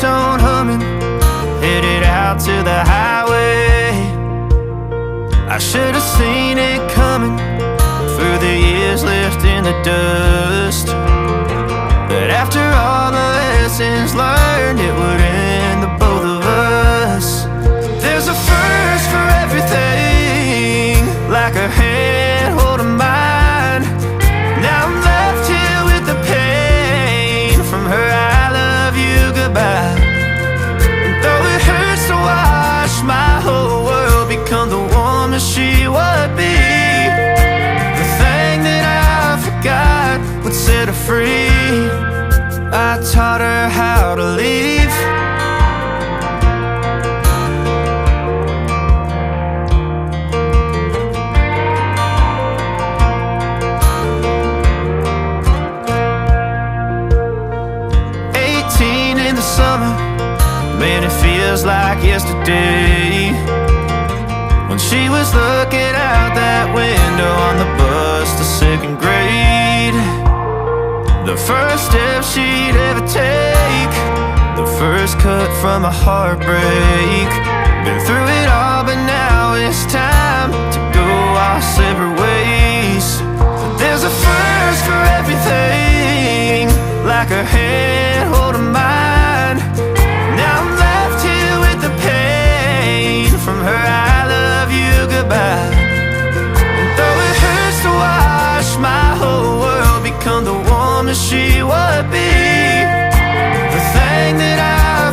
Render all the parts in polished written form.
ringtone humming, headed out to the highway. I should have seen it coming through the years left in the dust, but after all the lessons learned, it would end the both of us. There's a first for everything, like a hand holding mine. Now I'm left here with the pain from her I love you goodbye. And though it hurts to watch my whole world become the woman she would be, the thing that I forgot would set her free. I taught her how to leave. Summer, man, it feels like yesterday, when she was looking out that window on the bus to second grade. The first step she'd ever take, the first cut from a heartbreak. Been through it all, but now it's time to go our separate ways. There's a first for everything, like her hand holding mine. Now I'm left here with the pain from her I love you goodbye. And though it hurts to watch my whole world become the woman she would be, the thing that I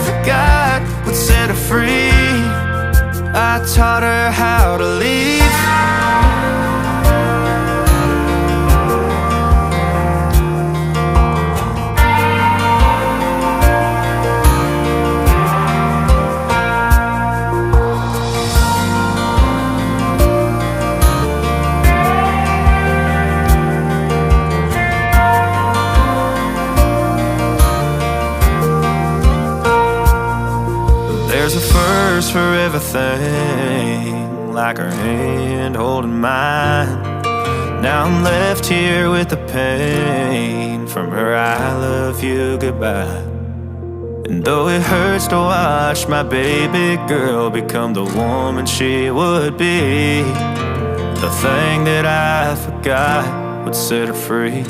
forgot would set her free. I taught her how to leave. There's a first for everything, like her hand holding mine. Now I'm left here with the pain from her I love you goodbye. And though it hurts to watch my baby girl become the woman she would be, the thing that I forgot would set her free.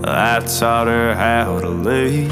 I taught her how to leave.